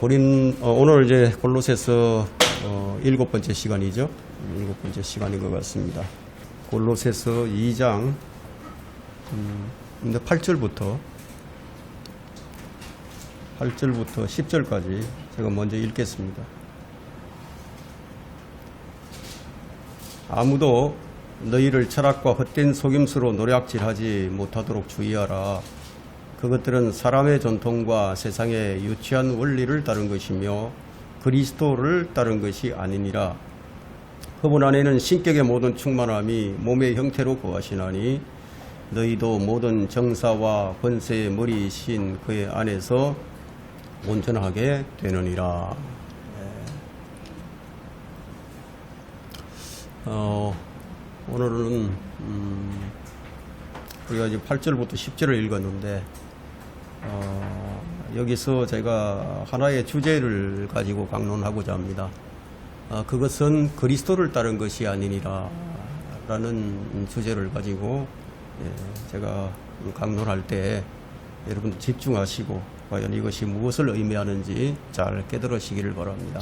오늘 이제 골로새서 7번째 시간이죠. 7번째 시간인 것 같습니다. 골로새서 2장 8절부터 10절까지 제가 먼저 읽겠습니다. 아무도 너희를 철학과 헛된 속임수로 노략질하지 못하도록 주의하라. 그것들은 사람의 전통과 세상의 유치한 원리를 따른 것이며 그리스도를 따른 것이 아니니라. 그분 안에는 신격의 모든 충만함이 몸의 형태로 거하시나니 너희도 모든 정사와 권세의 머리이신 그의 안에서 온전하게 되느니라. 오늘은 우리가 이제 8절부터 10절을 읽었는데 여기서 제가 하나의 주제를 가지고 강론하고자 합니다. 그것은 그리스도를 따른 것이 아니니라 라는 주제를 가지고 제가 강론할 때 여러분 집중하시고 과연 이것이 무엇을 의미하는지 잘 깨달으시기를 바랍니다.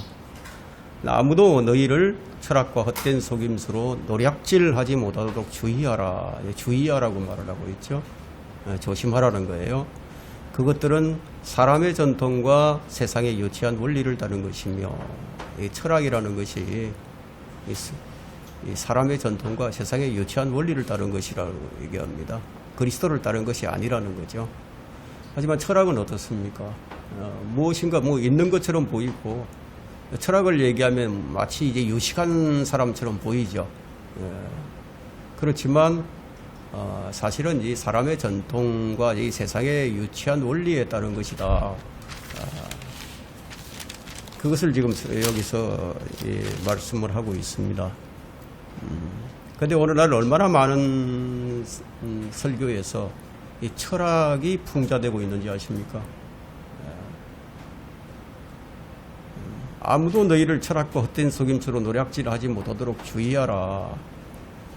아무도 너희를 철학과 헛된 속임수로 노략질하지 못하도록 주의하라. 주의하라고 말을 하고 있죠. 조심하라는 거예요. 그것들은 사람의 전통과 세상의 유치한 원리를 따른 것이며, 이 철학이라는 것이 이 사람의 전통과 세상의 유치한 원리를 따른 것이라고 얘기합니다. 그리스도를 따른 것이 아니라는 거죠. 하지만 철학은 어떻습니까? 무엇인가 있는 것처럼 보이고, 철학을 얘기하면 마치 이제 유식한 사람처럼 보이죠. 그렇지만 사실은 이 사람의 전통과 이 세상의 유치한 원리에 따른 것이다. 그것을 지금 여기서 말씀을 하고 있습니다. 그런데 오늘날 얼마나 많은 설교에서 이 철학이 풍자되고 있는지 아십니까? 아무도 너희를 철학과 헛된 속임수로 노략질하지 못하도록 주의하라.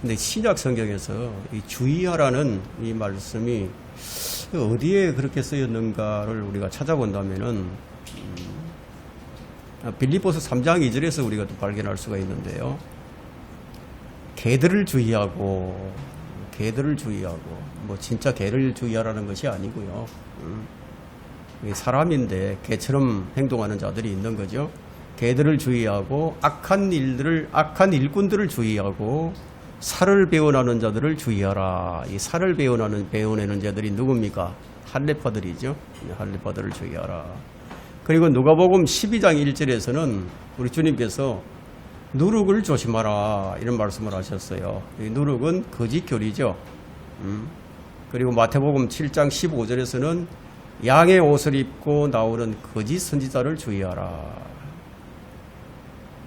근데 신약 성경에서 이 주의하라는 이 말씀이 어디에 그렇게 쓰였는가를 우리가 찾아본다면은 빌립보서 3장 2절에서 우리가 또 발견할 수가 있는데요. 개들을 주의하고 뭐 진짜 개를 주의하라는 것이 아니고요. 사람인데 개처럼 행동하는 자들이 있는 거죠. 개들을 주의하고 악한 일꾼들을 주의하고 살을 배워나는 자들을 주의하라. 이 살을 배워내는 자들이 누굽니까? 할례파들이죠. 할례파들을 주의하라. 그리고 누가복음 12장 1절에서는 우리 주님께서 누룩을 조심하라 이런 말씀을 하셨어요. 이 누룩은 거짓 교리죠. 그리고 마태복음 7장 15절에서는 양의 옷을 입고 나오는 거짓 선지자를 주의하라.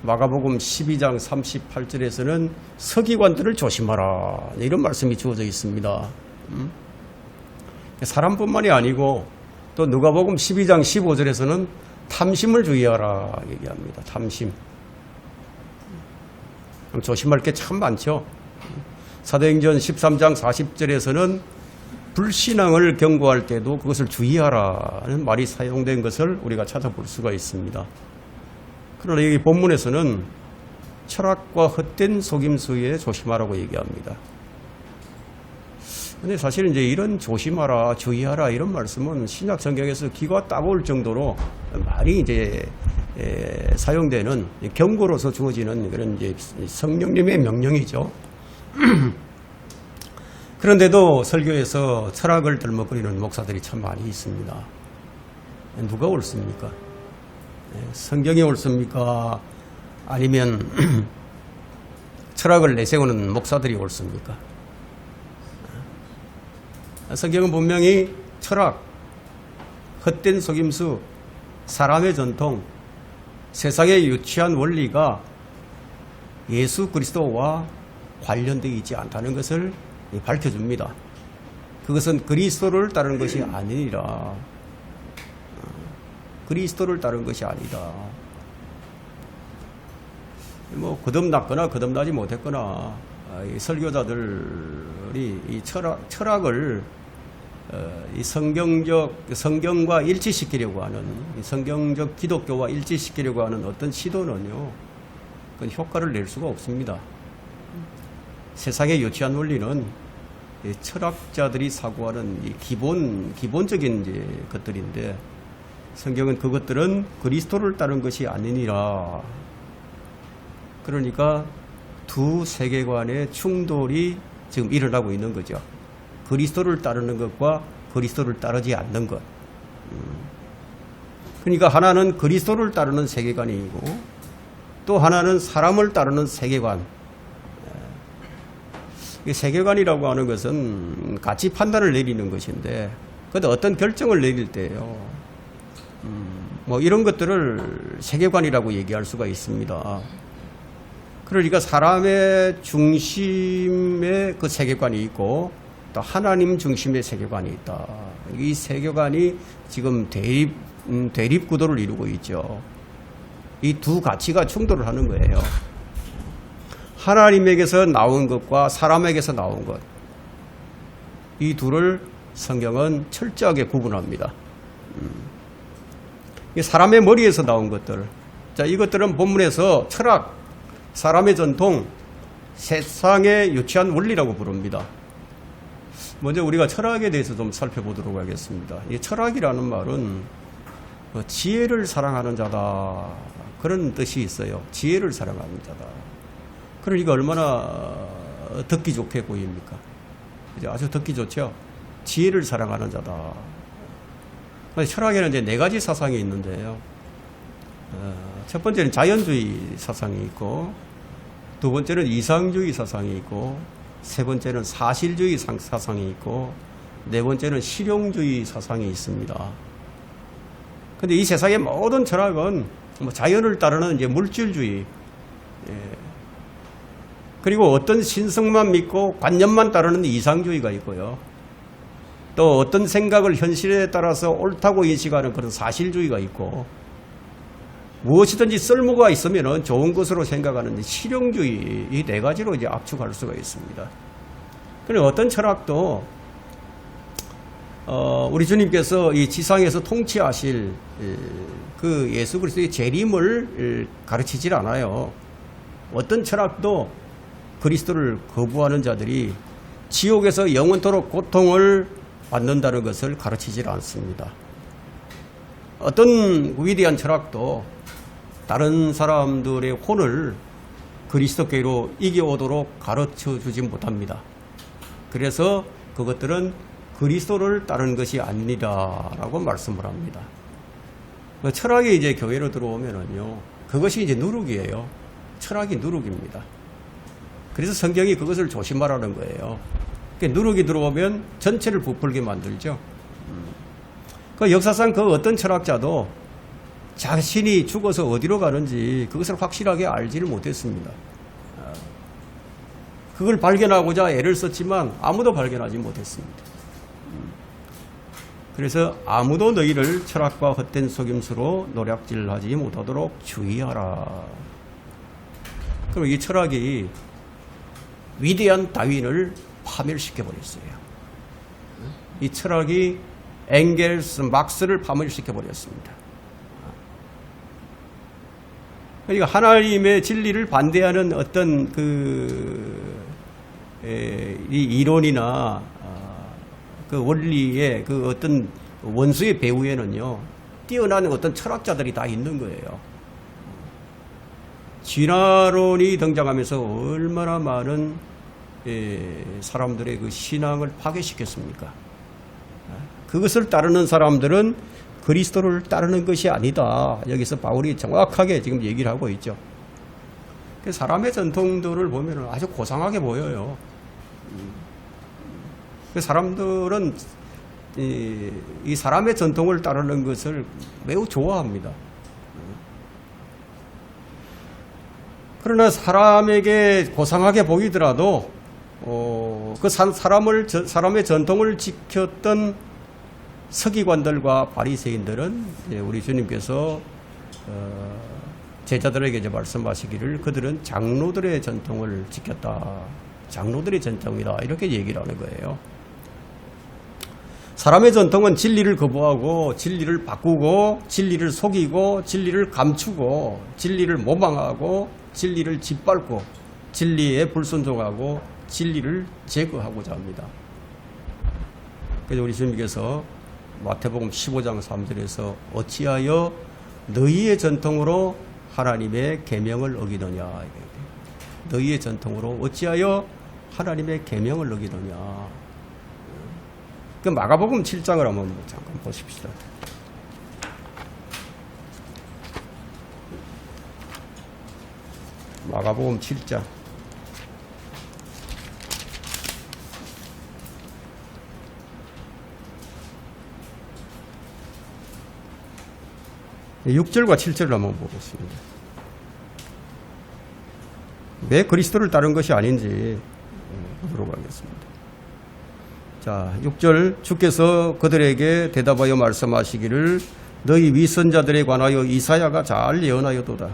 마가복음 12장 38절에서는 서기관들을 조심하라. 이런 말씀이 주어져 있습니다. 사람뿐만이 아니고 또 누가복음 12장 15절에서는 탐심을 주의하라 얘기합니다. 탐심. 조심할 게 참 많죠. 사도행전 13장 40절에서는 불신앙을 경고할 때도 그것을 주의하라는 말이 사용된 것을 우리가 찾아볼 수가 있습니다. 그러나 여기 본문에서는 철학과 헛된 속임수에 조심하라고 얘기합니다. 근데 사실 이제 이런 조심하라, 주의하라 이런 말씀은 신약 성경에서 귀가 따가울 정도로 많이 이제 사용되는 경고로서 주어지는 그런 이제 성령님의 명령이죠. 그런데도 설교에서 철학을 들먹거리는 목사들이 참 많이 있습니다. 누가 옳습니까? 성경이 옳습니까? 아니면 철학을 내세우는 목사들이 옳습니까? 성경은 분명히 철학, 헛된 속임수, 사람의 전통, 세상의 유치한 원리가 예수 그리스도와 관련되어 있지 않다는 것을 밝혀줍니다. 그것은 그리스도를 따르는 것이 아니라 그리스도를 따른 것이 아니다. 뭐 거듭났거나 거듭나지 못했거나 이 설교자들이 이 철학을 이 성경과 일치시키려고 하는, 성경적 기독교와 일치시키려고 하는 어떤 시도는요, 그건 효과를 낼 수가 없습니다. 세상의 유치한 원리는 철학자들이 사고하는 이 기본적인 이제 것들인데, 성경은 그것들은 그리스도를 따른 것이 아니니라. 그러니까 두 세계관의 충돌이 지금 일어나고 있는 거죠. 그리스도를 따르는 것과 그리스도를 따르지 않는 것. 그러니까 하나는 그리스도를 따르는 세계관이고, 또 하나는 사람을 따르는 세계관. 세계관이라고 하는 것은 가치 판단을 내리는 것인데, 그런데 어떤 결정을 내릴 때요, 뭐 이런 것들을 세계관이라고 얘기할 수가 있습니다. 그러니까 사람의 중심의 그 세계관이 있고, 또 하나님 중심의 세계관이 있다. 이 세계관이 지금 대립 구도를 이루고 있죠. 이 두 가치가 충돌을 하는 거예요. 하나님에게서 나온 것과 사람에게서 나온 것, 이 둘을 성경은 철저하게 구분합니다. 사람의 머리에서 나온 것들, 자, 이것들은 본문에서 철학, 사람의 전통, 세상의 유치한 원리라고 부릅니다. 먼저 우리가 철학에 대해서 좀 살펴보도록 하겠습니다. 이 철학이라는 말은 지혜를 사랑하는 자다, 그런 뜻이 있어요. 지혜를 사랑하는 자다. 그러니까 얼마나 듣기 좋게 보입니까? 아주 듣기 좋죠. 지혜를 사랑하는 자다. 철학에는 이제 네 가지 사상이 있는데요. 첫 번째는 자연주의 사상이 있고, 두 번째는 이상주의 사상이 있고, 세 번째는 사실주의 사상이 있고, 네 번째는 실용주의 사상이 있습니다. 근데 이 세상의 모든 철학은 자연을 따르는 이제 물질주의, 그리고 어떤 신성만 믿고 관념만 따르는 이상주의가 있고요. 또 어떤 생각을 현실에 따라서 옳다고 인식하는 그런 사실주의가 있고, 무엇이든지 쓸모가 있으면 좋은 것으로 생각하는 실용주의, 이 네 가지로 이제 압축할 수가 있습니다. 그리고 어떤 철학도 우리 주님께서 이 지상에서 통치하실 그 예수 그리스도의 재림을 가르치질 않아요. 어떤 철학도 그리스도를 거부하는 자들이 지옥에서 영원토록 고통을 받는다는 것을 가르치질 않습니다. 어떤 위대한 철학도 다른 사람들의 혼을 그리스도께로 이겨오도록 가르쳐 주지 못합니다. 그래서 그것들은 그리스도를 따르는 것이 아니라 라고 말씀을 합니다. 철학이 이제 교회로 들어오면은요, 그것이 이제 누룩이에요. 철학이 누룩입니다. 그래서 성경이 그것을 조심하라는 거예요. 누룩이 들어오면 전체를 부풀게 만들죠. 그 역사상 그 어떤 철학자도 자신이 죽어서 어디로 가는지 그것을 확실하게 알지를 못했습니다. 그걸 발견하고자 애를 썼지만 아무도 발견하지 못했습니다. 그래서 아무도 너희를 철학과 헛된 속임수로 노략질하지 못하도록 주의하라. 그럼 이 철학이 위대한 다윈을 파멸시켜버렸어요. 이 철학이 엥겔스, 막스를 파멸시켜버렸습니다. 그러니까 하나님의 진리를 반대하는 어떤 이 이론이나 그 원리의 그 어떤 원수의 배후에는요, 뛰어난 어떤 철학자들이 다 있는 거예요. 진화론이 등장하면서 얼마나 많은 사람들의 그 신앙을 파괴시켰습니까? 그것을 따르는 사람들은 그리스도를 따르는 것이 아니다. 여기서 바울이 정확하게 지금 얘기를 하고 있죠. 사람의 전통들을 보면 아주 고상하게 보여요. 사람들은 이 사람의 전통을 따르는 것을 매우 좋아합니다. 그러나 사람에게 고상하게 보이더라도 그 사람의 전통을 지켰던 서기관들과 바리새인들은 우리 주님께서 제자들에게 이제 말씀하시기를 그들은 장로들의 전통을 지켰다. 장로들의 전통이다. 이렇게 얘기를 하는 거예요. 사람의 전통은 진리를 거부하고 진리를 바꾸고 진리를 속이고 진리를 감추고 진리를 모방하고 진리를 짓밟고 진리에 불순종하고 진리를 제거하고자 합니다. 그래서 우리 주님께서 마태복음 15장 3절에서 어찌하여 너희의 전통으로 하나님의 계명을 어기느냐. 너희의 전통으로 어찌하여 하나님의 계명을 어기느냐. 그 마가복음 7장을 한번 잠깐 보십시다. 마가복음 7장. 네, 6절과 7절을 한번 보겠습니다. 왜 그리스도를 따른 것이 아닌지 보도록 하겠습니다. 자, 6절. 주께서 그들에게 대답하여 말씀하시기를 너희 위선자들에 관하여 이사야가 잘 예언하여도다.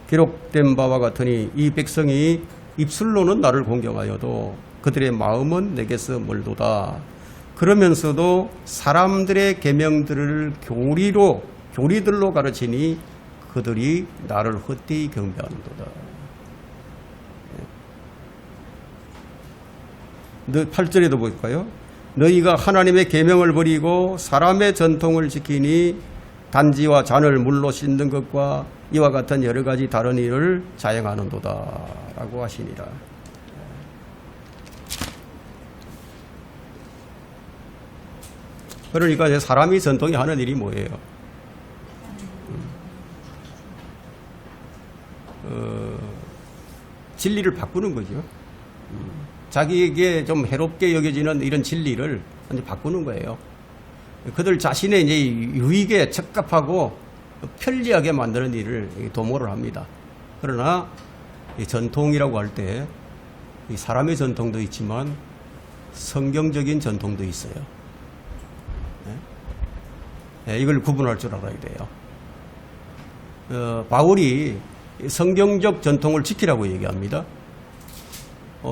기록된 바와 같으니 이 백성이 입술로는 나를 공경하여도 그들의 마음은 내게서 멀도다. 그러면서도 사람들의 계명들을 교리들로 가르치니 그들이 나를 헛되이 경배하는도다. 8절에도 볼까요? 너희가 하나님의 계명을 버리고 사람의 전통을 지키니 단지와 잔을 물로 씻는 것과 이와 같은 여러 가지 다른 일을 자행하는도다 라고 하시니라. 그러니까 사람이 전통이 하는 일이 뭐예요? 진리를 바꾸는 거죠. 자기에게 좀 해롭게 여겨지는 이런 진리를 완전히 바꾸는 거예요. 그들 자신의 이제 유익에 적합하고 편리하게 만드는 일을 도모를 합니다. 그러나 이 전통이라고 할 때 이 사람의 전통도 있지만 성경적인 전통도 있어요. 네? 이걸 구분할 줄 알아야 돼요. 바울이 성경적 전통을 지키라고 얘기합니다.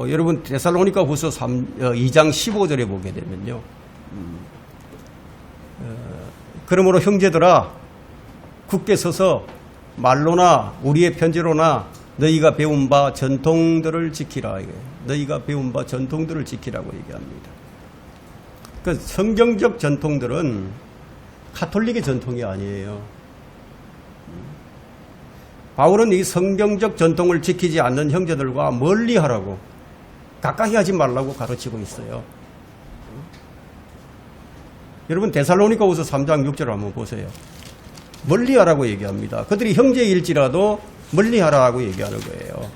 여러분 데살로니가 후서 2장 15절에 보게 되면요. 그러므로 형제들아 굳게 서서 말로나 우리의 편지로나 너희가 배운 바 전통들을 지키라. 너희가 배운 바 전통들을 지키라고 얘기합니다. 그 성경적 전통들은 가톨릭의 전통이 아니에요. 바울은 이 성경적 전통을 지키지 않는 형제들과 멀리 하라고, 가까이 하지 말라고 가르치고 있어요. 여러분 데살로니가후서 3장 6절을 한번 보세요. 멀리 하라고 얘기합니다. 그들이 형제일지라도 멀리 하라고 얘기하는 거예요.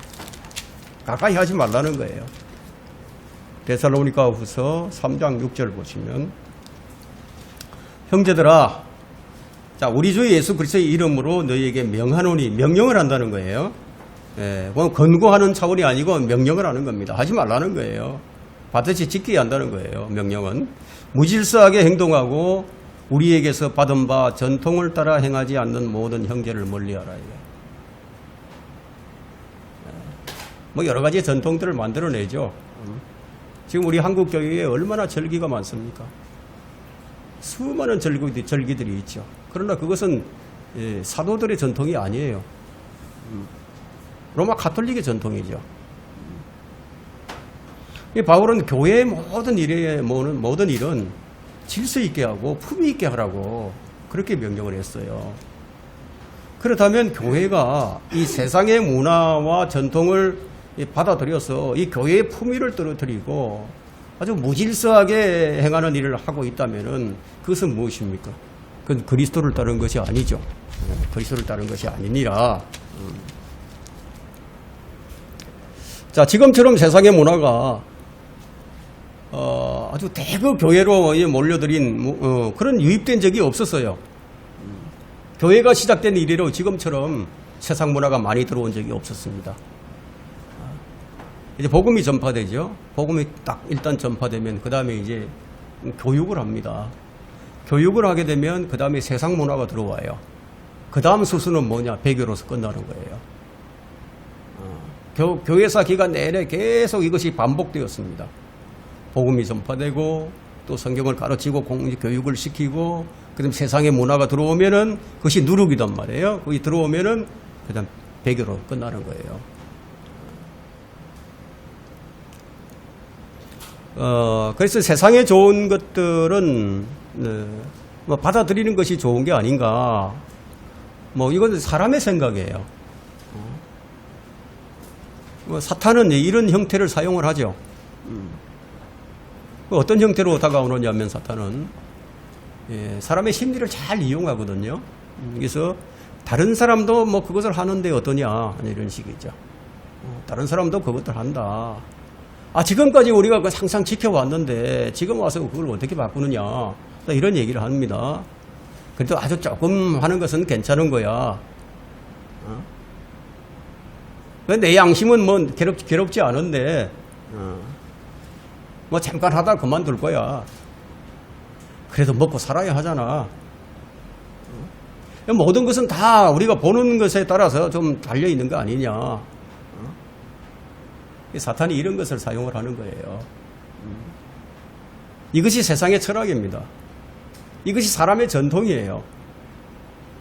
가까이 하지 말라는 거예요. 데살로니가후서 3장 6절 보시면 형제들아, 자, 우리 주 예수 그리스도의 이름으로 너희에게 명하노니, 명령을 한다는 거예요. 예, 권고하는 차원이 아니고 명령을 하는 겁니다. 하지 말라는 거예요. 반드시 지켜야 한다는 거예요. 명령은 무질서하게 행동하고 우리에게서 받은 바 전통을 따라 행하지 않는 모든 형제를 멀리하라. 뭐 여러 가지 전통들을 만들어내죠. 지금 우리 한국 교회에 얼마나 절기가 많습니까? 수많은 절기들이 있죠. 그러나 그것은 사도들의 전통이 아니에요. 로마 가톨릭의 전통이죠. 바울은 교회의 모든 일은 질서 있게 하고 품위 있게 하라고 그렇게 명령을 했어요. 그렇다면 교회가 이 세상의 문화와 전통을 받아들여서 이 교회의 품위를 떨어뜨리고 아주 무질서하게 행하는 일을 하고 있다면 그것은 무엇입니까? 그건 그리스도를 따른 것이 아니죠. 그리스도를 따른 것이 아니니라. 자, 지금처럼 세상의 문화가 아주 대거 교회로 몰려들인 그런 유입된 적이 없었어요. 교회가 시작된 이래로 지금처럼 세상 문화가 많이 들어온 적이 없었습니다. 이제 복음이 전파되죠. 복음이 딱 일단 전파되면 그 다음에 이제 교육을 합니다. 교육을 하게 되면 그 다음에 세상 문화가 들어와요. 그 다음 수순은 뭐냐? 배교로서 끝나는 거예요. 교회사 기간 내내 계속 이것이 반복되었습니다. 복음이 전파되고 또 성경을 가르치고 교육을 시키고 그다음 세상의 문화가 들어오면은 그것이 누룩이단 말이에요. 거기 들어오면은 그다음 배교로 끝나는 거예요. 그래서 세상에 좋은 것들은 뭐 받아들이는 것이 좋은 게 아닌가. 뭐 이건 사람의 생각이에요. 뭐 사탄은 이런 형태를 사용을 하죠. 어떤 형태로 다가오느냐면 사탄은 사람의 심리를 잘 이용하거든요. 그래서 다른 사람도 뭐 그것을 하는데 어떠냐 이런 식이죠. 다른 사람도 그것들 한다. 지금까지 우리가 그 항상 지켜왔는데 지금 와서 그걸 어떻게 바꾸느냐 이런 얘기를 합니다. 그래도 아주 조금 하는 것은 괜찮은 거야. 내 양심은 뭐 괴롭지 않은데 뭐 잠깐 하다 그만둘 거야. 그래도 먹고 살아야 하잖아. 모든 것은 다 우리가 보는 것에 따라서 좀 달려있는 거 아니냐. 사탄이 이런 것을 사용을 하는 거예요. 이것이 세상의 철학입니다. 이것이 사람의 전통이에요.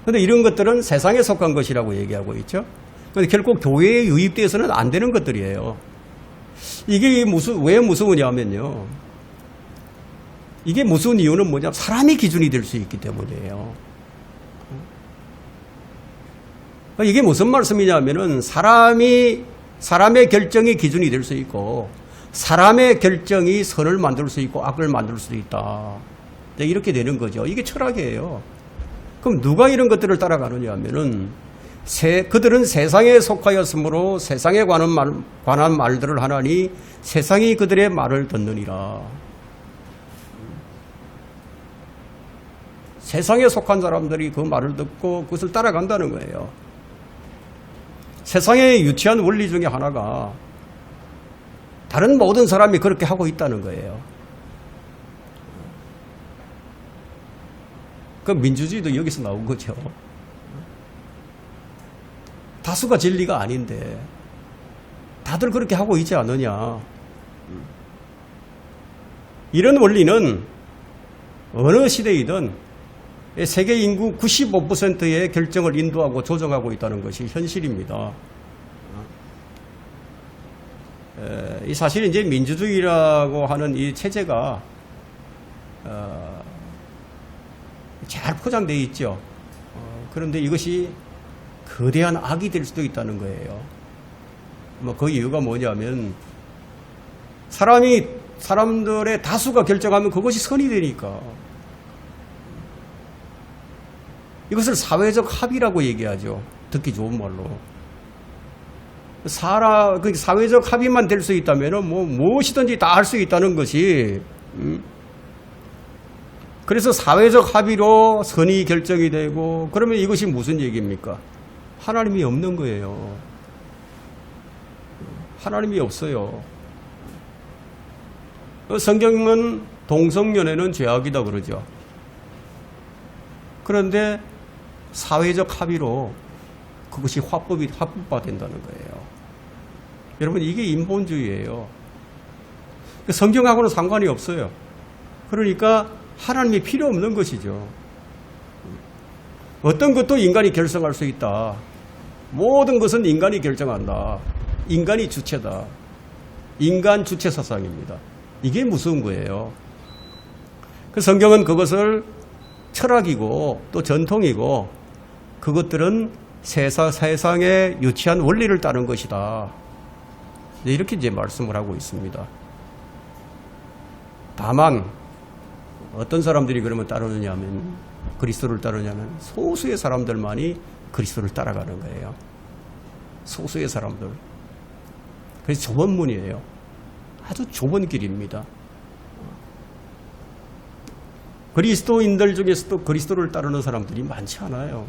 그런데 이런 것들은 세상에 속한 것이라고 얘기하고 있죠. 그런데 결국 교회에 유입되어서는 안 되는 것들이에요. 이게 왜 무서우냐면요. 이게 무서운 이유는 뭐냐? 사람이 기준이 될 수 있기 때문이에요. 이게 무슨 말씀이냐면은 사람의 결정이 기준이 될 수 있고 사람의 결정이 선을 만들 수 있고 악을 만들 수도 있다. 이렇게 되는 거죠. 이게 철학이에요. 그럼 누가 이런 것들을 따라가느냐 하면은 그들은 세상에 속하였으므로 세상에 관한 말들을 하나니 세상이 그들의 말을 듣느니라. 세상에 속한 사람들이 그 말을 듣고 그것을 따라간다는 거예요. 세상의 유치한 원리 중에 하나가 다른 모든 사람이 그렇게 하고 있다는 거예요. 그 민주주의도 여기서 나온 거죠. 다수가 진리가 아닌데 다들 그렇게 하고 있지 않느냐. 이런 원리는 어느 시대이든 세계 인구 95%의 결정을 인도하고 조정하고 있다는 것이 현실입니다. 이 사실 이제 민주주의라고 하는 이 체제가 잘 포장되어 있죠. 그런데 이것이 거대한 악이 될 수도 있다는 거예요. 뭐 그 이유가 뭐냐면 사람들의 다수가 결정하면 그것이 선이 되니까. 이것을 사회적 합의라고 얘기하죠. 듣기 좋은 말로. 사회적 합의만 될 수 있다면 뭐 무엇이든지 다 할 수 있다는 것이 그래서 사회적 합의로 선이 결정이 되고 그러면 이것이 무슨 얘기입니까? 하나님이 없는 거예요. 하나님이 없어요. 성경은 동성연애는 죄악이다 그러죠. 그런데 사회적 합의로 그것이 합법화된다는 거예요. 여러분 이게 인본주의예요. 성경하고는 상관이 없어요. 그러니까 하나님이 필요 없는 것이죠. 어떤 것도 인간이 결정할 수 있다. 모든 것은 인간이 결정한다. 인간이 주체다. 인간 주체 사상입니다. 이게 무서운 거예요. 그 성경은 그것을 철학이고 또 전통이고 그것들은 세상의 유치한 원리를 따른 것이다. 이렇게 이제 말씀을 하고 있습니다. 다만 어떤 사람들이 그러면 따르느냐 하면 그리스도를 따르냐면 소수의 사람들만이 그리스도를 따라가는 거예요. 소수의 사람들. 그래서 좁은 문이에요. 아주 좁은 길입니다. 그리스도인들 중에서도 그리스도를 따르는 사람들이 많지 않아요.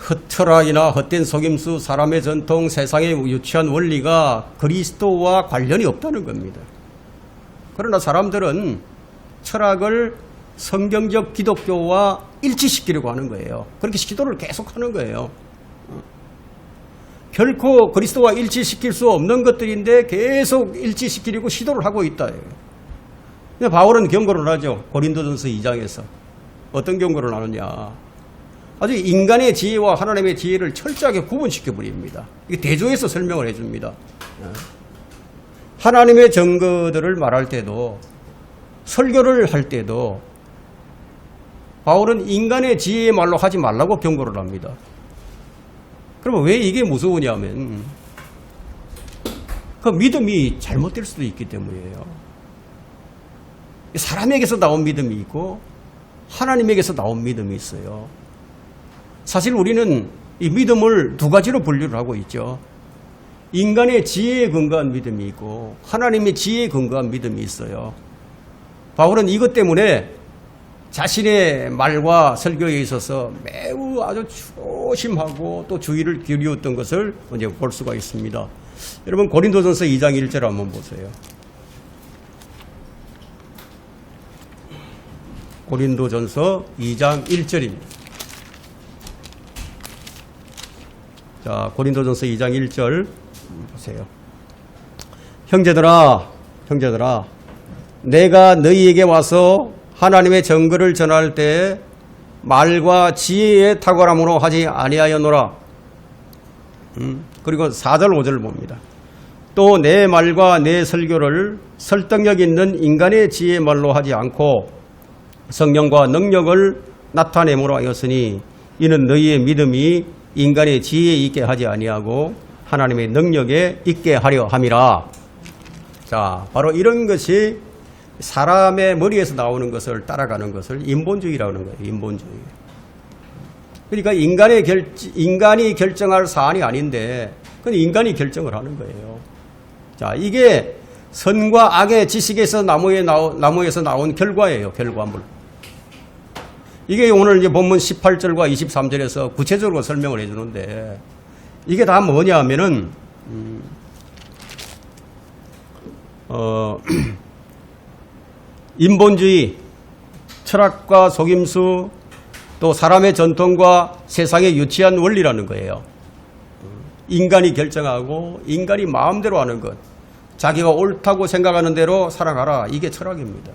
헛철학이나 헛된 속임수, 사람의 전통, 세상의 유치한 원리가 그리스도와 관련이 없다는 겁니다. 그러나 사람들은 철학을 성경적 기독교와 일치시키려고 하는 거예요. 그렇게 기도를 계속하는 거예요. 결코 그리스도와 일치시킬 수 없는 것들인데 계속 일치시키려고 시도를 하고 있다. 근데 바울은 경고를 하죠. 고린도전서 2장에서. 어떤 경고를 하느냐. 아주 인간의 지혜와 하나님의 지혜를 철저하게 구분시켜 버립니다. 이게 대조해서 설명을 해줍니다. 하나님의 증거들을 말할 때도 설교를 할 때도 바울은 인간의 지혜의 말로 하지 말라고 경고를 합니다. 그러면 왜 이게 무서우냐면 그 믿음이 잘못될 수도 있기 때문이에요. 사람에게서 나온 믿음이 있고 하나님에게서 나온 믿음이 있어요. 사실 우리는 이 믿음을 두 가지로 분류를 하고 있죠. 인간의 지혜에 근거한 믿음이 있고 하나님의 지혜에 근거한 믿음이 있어요. 바울은 이것 때문에 자신의 말과 설교에 있어서 매우 아주 조심하고 또 주의를 기울였던 것을 이제 볼 수가 있습니다. 여러분 고린도전서 2장 1절 한번 보세요. 고린도전서 2장 1절입니다. 자, 고린도전서 2장 1절 보세요. 형제들아, 내가 너희에게 와서 하나님의 증거를 전할 때 말과 지혜의 탁월함으로 하지 아니하였노라. 그리고 4절 5절을 봅니다. 또 내 말과 내 설교를 설득력 있는 인간의 지혜의 말로 하지 않고 성령과 능력을 나타내므로 하였으니 이는 너희의 믿음이 인간의 지혜에 있게 하지 아니하고 하나님의 능력에 있게 하려 함이라. 자, 바로 이런 것이 사람의 머리에서 나오는 것을 따라가는 것을 인본주의라는 거예요. 인본주의. 그러니까 인간이 결정할 사안이 아닌데 그건 인간이 결정을 하는 거예요. 자, 이게 선과 악의 지식에서 나무에서 나온 결과예요. 결과물. 이게 오늘 이제 본문 18절과 23절에서 구체적으로 설명을 해주는데 이게 다 뭐냐 하면은 인본주의, 철학과 속임수, 또 사람의 전통과 세상의 유치한 원리라는 거예요. 인간이 결정하고 인간이 마음대로 하는 것, 자기가 옳다고 생각하는 대로 살아가라. 이게 철학입니다.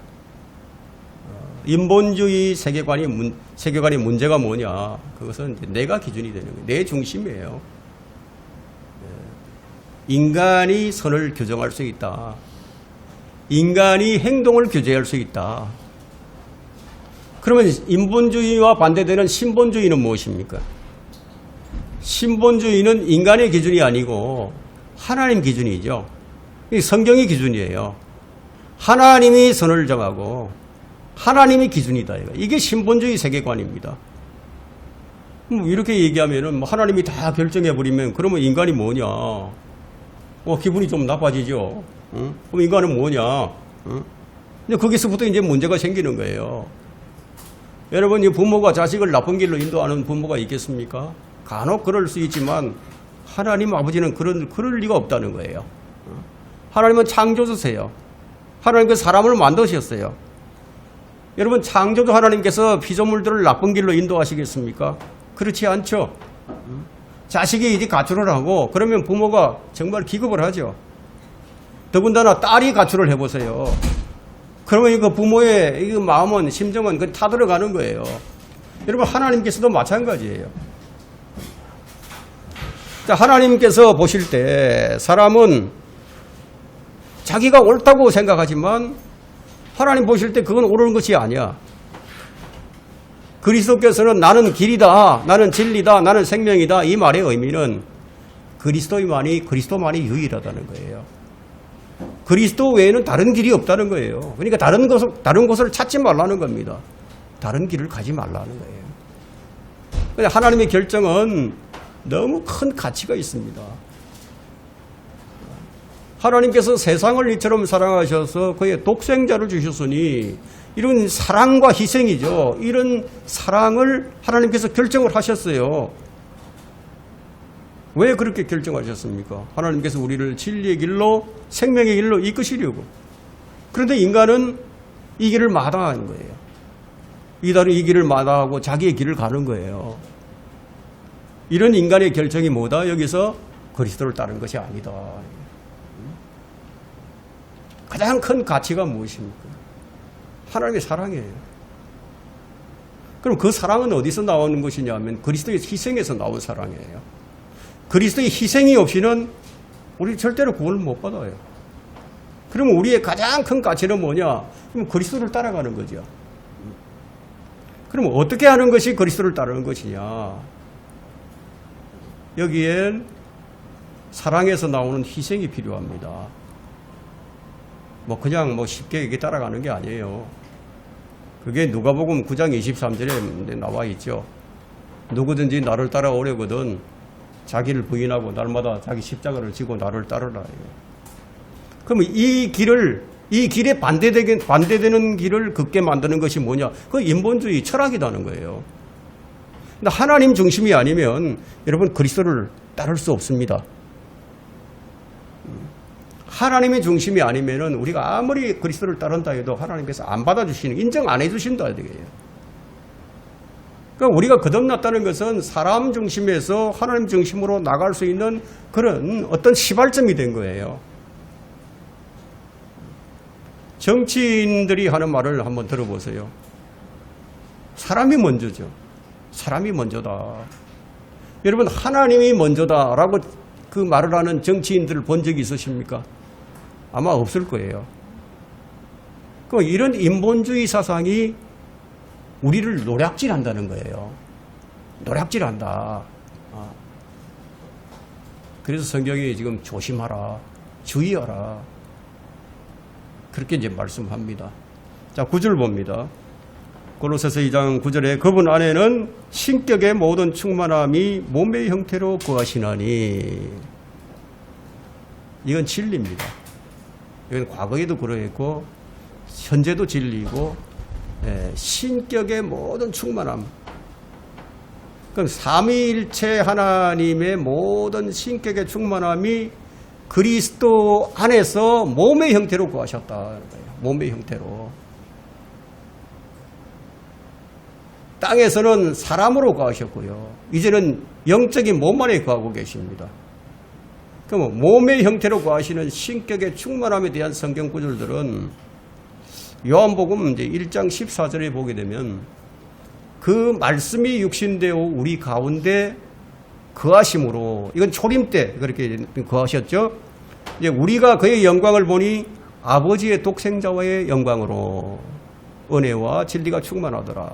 인본주의 세계관의 문제가 뭐냐? 그것은 이제 내가 기준이 되는 거예요. 내 중심이에요. 인간이 선을 규정할 수 있다. 인간이 행동을 규제할 수 있다. 그러면 인본주의와 반대되는 신본주의는 무엇입니까? 신본주의는 인간의 기준이 아니고 하나님 기준이죠. 성경의 기준이에요. 하나님이 선을 정하고 하나님이 기준이다. 이게 신본주의 세계관입니다. 이렇게 얘기하면은 하나님이 다 결정해버리면 그러면 인간이 뭐냐? 기분이 좀 나빠지죠. 그럼 인간은 뭐냐? 근데 거기서부터 이제 문제가 생기는 거예요. 여러분, 이 부모가 자식을 나쁜 길로 인도하는 부모가 있겠습니까? 간혹 그럴 수 있지만 하나님 아버지는 그럴 리가 없다는 거예요. 하나님은 창조주세요. 하나님은 사람을 만드셨어요. 여러분, 창조주 하나님께서 피조물들을 나쁜 길로 인도하시겠습니까? 그렇지 않죠. 자식이 이제 가출을 하고 그러면 부모가 정말 기겁을 하죠. 더군다나 딸이 가출을 해보세요. 그러면 그 부모의 이 마음은, 심정은 타들어가는 거예요. 여러분, 하나님께서도 마찬가지예요. 자, 하나님께서 보실 때 사람은 자기가 옳다고 생각하지만 하나님 보실 때 그건 옳은 것이 아니야. 그리스도께서는 나는 길이다, 나는 진리다, 나는 생명이다. 이 말의 의미는 그리스도만이 유일하다는 거예요. 그리스도 외에는 다른 길이 없다는 거예요. 그러니까 다른 곳을 찾지 말라는 겁니다. 다른 길을 가지 말라는 거예요. 근데 하나님의 결정은 너무 큰 가치가 있습니다. 하나님께서 세상을 이처럼 사랑하셔서 그의 독생자를 주셨으니 이런 사랑과 희생이죠. 이런 사랑을 하나님께서 결정을 하셨어요. 왜 그렇게 결정하셨습니까? 하나님께서 우리를 진리의 길로, 생명의 길로 이끄시려고. 그런데 인간은 이 길을 마다하는 거예요. 이 길을 마다하고 자기의 길을 가는 거예요. 이런 인간의 결정이 뭐다? 여기서 그리스도를 따르는 것이 아니다. 가장 큰 가치가 무엇입니까? 하나님의 사랑이에요. 그럼 그 사랑은 어디서 나오는 것이냐면 그리스도의 희생에서 나온 사랑이에요. 그리스도의 희생이 없이는 우리 절대로 구원을 못 받아요. 그러면 우리의 가장 큰 가치는 뭐냐? 그럼 그리스도를 따라가는 거죠. 그럼 어떻게 하는 것이 그리스도를 따르는 것이냐? 여기엔 사랑에서 나오는 희생이 필요합니다. 그냥 쉽게 이게 따라가는 게 아니에요. 그게 누가복음 9장 23절에 나와 있죠. 누구든지 나를 따라오려거든 자기를 부인하고 날마다 자기 십자가를 지고 나를 따르라. 그러면 이 길에 반대되는 길을 걷게 만드는 것이 뭐냐? 그 인본주의 철학이라는 거예요. 근데 하나님 중심이 아니면 여러분 그리스도를 따를 수 없습니다. 하나님의 중심이 아니면은 우리가 아무리 그리스도를 따른다 해도 하나님께서 안 받아주시는, 인정 안 해주신다 이거예요. 그러니까 우리가 거듭났다는 것은 사람 중심에서 하나님 중심으로 나갈 수 있는 그런 어떤 시발점이 된 거예요. 정치인들이 하는 말을 한번 들어보세요. 사람이 먼저죠. 사람이 먼저다. 여러분 하나님이 먼저다라고 그 말을 하는 정치인들을 본 적이 있으십니까? 아마 없을 거예요. 그럼 이런 인본주의 사상이 우리를 노략질한다는 거예요. 노략질한다. 그래서 성경이 지금 조심하라, 주의하라. 그렇게 이제 말씀합니다. 자, 9절 봅니다. 골로새서 2장 9절에 그분 안에는 신격의 모든 충만함이 몸의 형태로 거하시나니. 이건 진리입니다. 이건 과거에도 그러했고 현재도 진리고 신격의 모든 충만함. 그럼 삼위일체 하나님의 모든 신격의 충만함이 그리스도 안에서 몸의 형태로 거하셨다. 몸의 형태로. 땅에서는 사람으로 거하셨고요. 이제는 영적인 몸 안에 거하고 계십니다. 그럼 몸의 형태로 거하시는 신격의 충만함에 대한 성경 구절들은 요한복음 이제 1장 14절에 보게 되면 그 말씀이 육신되어 우리 가운데 거하심으로, 이건 초림 때 그렇게 거하셨죠. 이제 우리가 그의 영광을 보니 아버지의 독생자와의 영광으로 은혜와 진리가 충만하더라.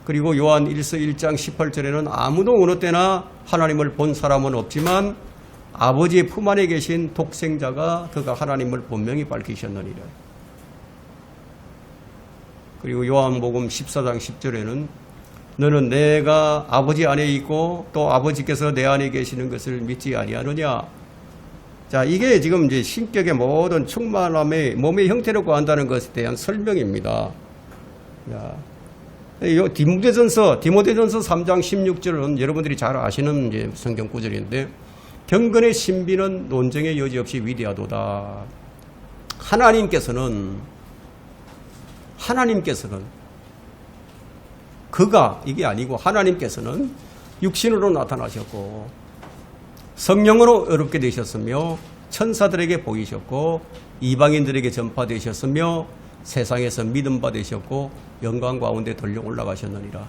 그리고 요한 1서 1장 18절에는 아무도 어느 때나 하나님을 본 사람은 없지만 아버지의 품 안에 계신 독생자가 그가 하나님을 분명히 밝히셨느니라. 그리고 요한복음 14장 10절에는 너는 내가 아버지 안에 있고 또 아버지께서 내 안에 계시는 것을 믿지 아니하느냐. 자, 이게 지금 이제 신격의 모든 충만함의 몸의 형태로 거한다는 것에 대한 설명입니다. 디모데전서 3장 16절은 여러분들이 잘 아시는 이제 성경 구절인데 경건의 신비는 논쟁의 여지 없이 위대하도다. 하나님께서는 그가 이게 아니고 하나님께서는 육신으로 나타나셨고 성령으로 어렵게 되셨으며 천사들에게 보이셨고 이방인들에게 전파되셨으며 세상에서 믿음 받으셨고 영광 가운데 들려 올라가셨느니라.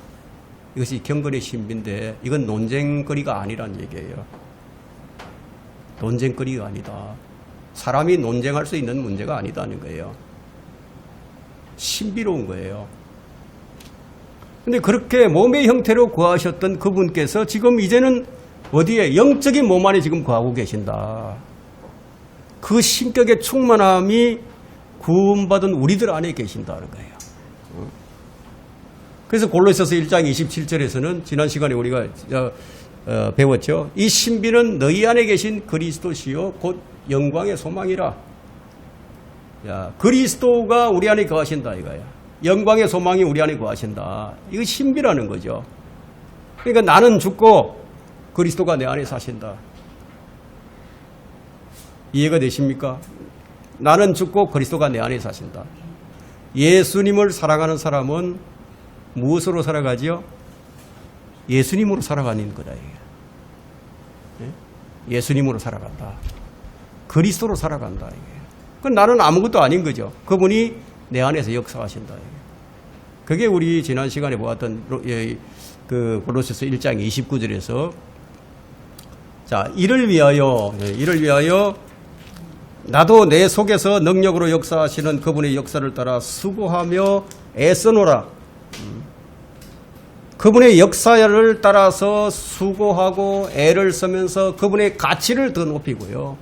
이것이 경건의 신비인데 이건 논쟁거리가 아니란 얘기예요. 논쟁거리가 아니다. 사람이 논쟁할 수 있는 문제가 아니다는 거예요. 신비로운 거예요. 근데 그렇게 몸의 형태로 거하셨던 그분께서 지금 이제는 어디에 영적인 몸 안에 지금 거하고 계신다. 그 신격의 충만함이 구원받은 우리들 안에 계신다는 거예요. 그래서 골로새서 1장 27절에서는 지난 시간에 우리가 배웠죠. 이 신비는 너희 안에 계신 그리스도시요 곧 영광의 소망이라. 그리스도가 우리 안에 거하신다 이거야. 영광의 소망이 우리 안에 거하신다. 이거 신비라는 거죠. 그러니까 나는 죽고 그리스도가 내 안에 사신다. 이해가 되십니까? 나는 죽고 그리스도가 내 안에 사신다. 예수님을 사랑하는 사람은 무엇으로 살아가지요? 예수님으로 살아가는 거다. 예수님으로 살아간다. 그리스도로 살아간다. 이게. 그 나는 아무것도 아닌 거죠. 그분이 내 안에서 역사하신다. 이게. 그게 우리 지난 시간에 보았던 그 골로새서 1장 29절에서 자, 이를 위하여 나도 내 속에서 능력으로 역사하시는 그분의 역사를 따라 수고하며 애써노라. 그분의 역사를 따라서 수고하고 애를 쓰면서 그분의 가치를 더 높이고요.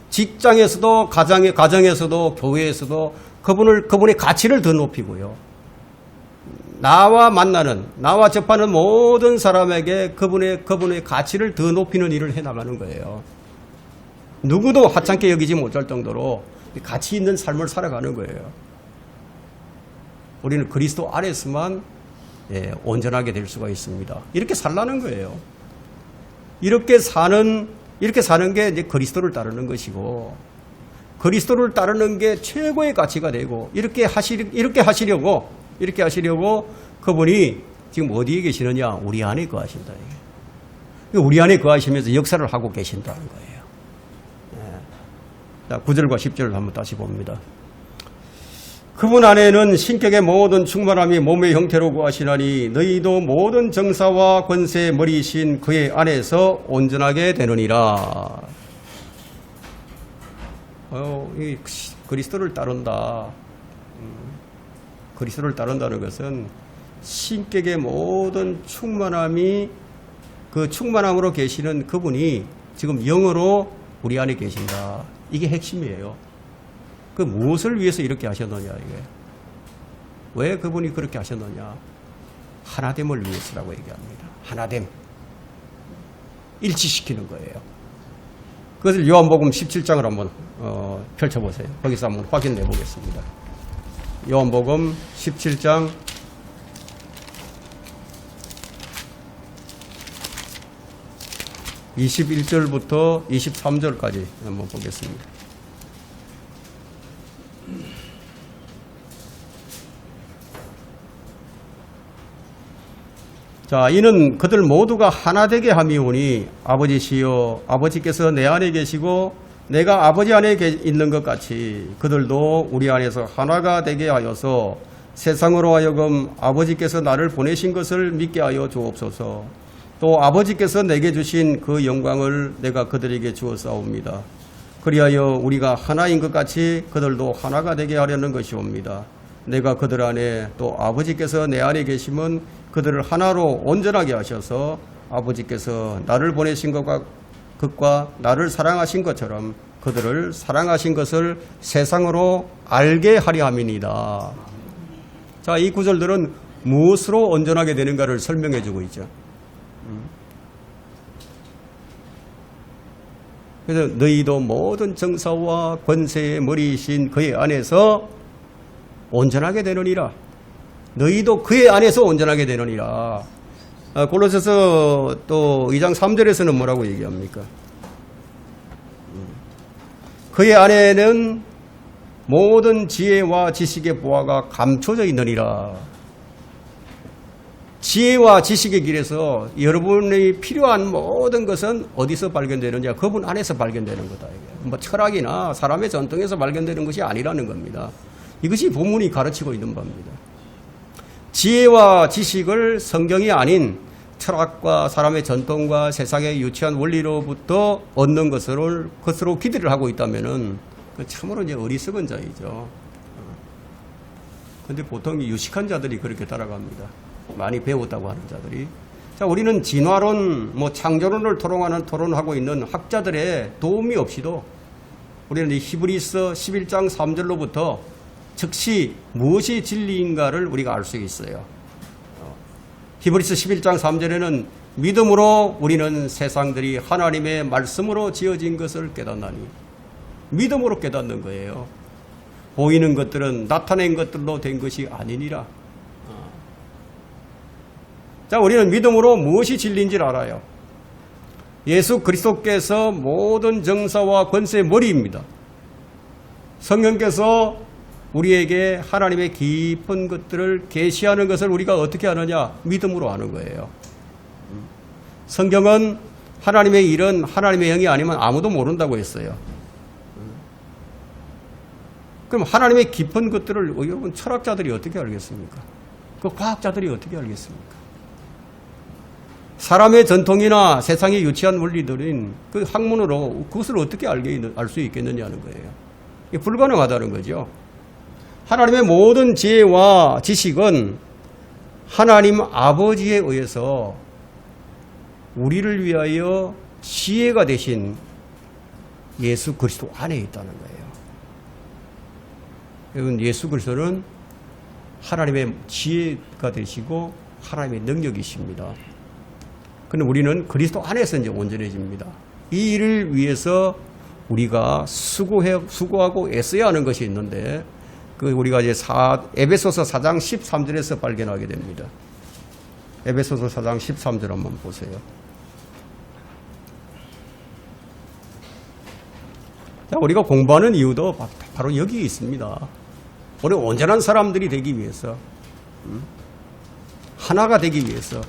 직장에서도 가정에서도 교회에서도 그분의 가치를 더 높이고요. 나와 만나는, 나와 접하는 모든 사람에게 그분의 가치를 더 높이는 일을 해나가는 거예요. 누구도 하찮게 여기지 못할 정도로 가치 있는 삶을 살아가는 거예요. 우리는 그리스도 안에서만 온전하게 될 수가 있습니다. 이렇게 살라는 거예요. 이렇게 사는 게 이제 그리스도를 따르는 것이고, 그리스도를 따르는 게 최고의 가치가 되고, 이렇게 하시려고 그분이 지금 어디에 계시느냐? 우리 안에 거하신다. 우리 안에 거하시면서 역사를 하고 계신다는 거예요. 자, 9절과 10절을 한번 다시 봅니다. 그분 안에는 신격의 모든 충만함이 몸의 형태로 거하시나니 너희도 모든 정사와 권세의 머리이신 그의 안에서 온전하게 되느니라. 이 그리스도를 따른다. 그리스도를 따른다는 것은 신격의 모든 충만함이 그 충만함으로 계시는 그분이 지금 영으로 우리 안에 계신다. 이게 핵심이에요. 그 무엇을 위해서 이렇게 하셨느냐, 이게. 왜 그분이 그렇게 하셨느냐? 하나됨을 위해서라고 얘기합니다. 하나됨. 일치시키는 거예요. 그것을 요한복음 17장을 한번 펼쳐보세요. 거기서 한번 확인해 보겠습니다. 요한복음 17장 21절부터 23절까지 한번 보겠습니다. 자, 이는 그들 모두가 하나 되게 함이오니 아버지시여 아버지께서 내 안에 계시고 내가 아버지 안에 있는 것 같이 그들도 우리 안에서 하나가 되게 하여서 세상으로 하여금 아버지께서 나를 보내신 것을 믿게 하여 주옵소서. 또 아버지께서 내게 주신 그 영광을 내가 그들에게 주었사옵니다. 그리하여 우리가 하나인 것 같이 그들도 하나가 되게 하려는 것이옵니다. 내가 그들 안에 또 아버지께서 내 안에 계시면 그들을 하나로 온전하게 하셔서 아버지께서 나를 보내신 것과 나를 사랑하신 것처럼 그들을 사랑하신 것을 세상으로 알게 하려 함이니이다. 자, 이 구절들은 무엇으로 온전하게 되는가를 설명해 주고 있죠. 그래서 너희도 모든 정사와 권세의 머리이신 그의 안에서 온전하게 되느니라. 너희도 그의 안에서 온전하게 되느니라. 골로새서 또 2장 3절에서는 뭐라고 얘기합니까? 그의 안에는 모든 지혜와 지식의 보화가 감춰져 있느니라. 지혜와 지식의 길에서 여러분이 필요한 모든 것은 어디서 발견되느냐? 그분 안에서 발견되는 거다. 뭐 철학이나 사람의 전통에서 발견되는 것이 아니라는 겁니다. 이것이 본문이 가르치고 있는 바입니다. 지혜와 지식을 성경이 아닌 철학과 사람의 전통과 세상의 유치한 원리로부터 얻는 것으로 기대를 하고 있다면은 참으로 이제 어리석은 자이죠. 그런데 보통 유식한 자들이 그렇게 따라갑니다. 많이 배웠다고 하는 자들이. 자, 우리는 진화론, 창조론을 토론하고 있는 학자들의 도움이 없이도 우리는 이 히브리서 11장 3절로부터 즉시 무엇이 진리인가를 우리가 알 수 있어요. 히브리서 11장 3절에는 믿음으로 우리는 세상들이 하나님의 말씀으로 지어진 것을 깨닫나니, 믿음으로 깨닫는 거예요. 보이는 것들은 나타낸 것들로 된 것이 아니니라. 자, 우리는 믿음으로 무엇이 진리인지를 알아요. 예수 그리스도께서 모든 정사와 권세의 머리입니다. 성령께서 우리에게 하나님의 깊은 것들을 계시하는 것을 우리가 어떻게 하느냐? 믿음으로 하는 거예요. 성경은 하나님의 일은 하나님의 영이 아니면 아무도 모른다고 했어요. 그럼 하나님의 깊은 것들을 여러분 철학자들이 어떻게 알겠습니까? 그 과학자들이 어떻게 알겠습니까? 사람의 전통이나 세상의 유치한 원리들인 그 학문으로 그것을 어떻게 알 수 있겠느냐는 거예요. 이게 불가능하다는 거죠. 하나님의 모든 지혜와 지식은 하나님 아버지에 의해서 우리를 위하여 지혜가 되신 예수 그리스도 안에 있다는 거예요. 여러분, 예수 그리스도는 하나님의 지혜가 되시고 하나님의 능력이십니다. 그런데 우리는 그리스도 안에서 이제 온전해집니다. 이 일을 위해서 우리가 수고하고 애써야 하는 것이 있는데, 그 우리가 이제 에베소서 4장 13절에서 발견하게 됩니다. 에베소서 4장 13절 한번 보세요. 자, 우리가 공부하는 이유도 바로 여기 있습니다. 우리 온전한 사람들이 되기 위해서, 하나가 되기 위해서.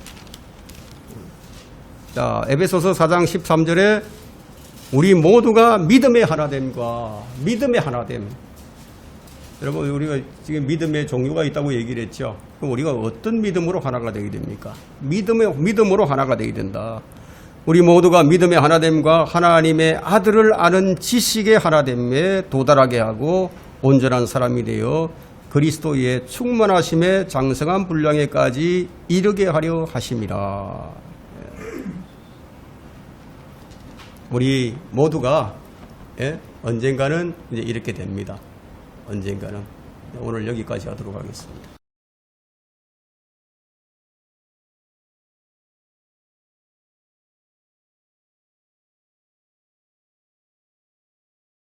자, 에베소서 4장 13절에 우리 모두가 믿음의 하나됨과 믿음의 하나됨. 여러분, 우리가 지금 믿음의 종류가 있다고 얘기를 했죠. 그럼 우리가 어떤 믿음으로 하나가 되게 됩니까? 믿음으로 하나가 되게 된다. 우리 모두가 믿음의 하나됨과 하나님의 아들을 아는 지식의 하나됨에 도달하게 하고 온전한 사람이 되어 그리스도의 충만하심에 장성한 분량에까지 이르게 하려 하심이라. 우리 모두가 언젠가는 이제 이렇게 됩니다. 언젠가는. 오늘 여기까지 하도록 하겠습니다.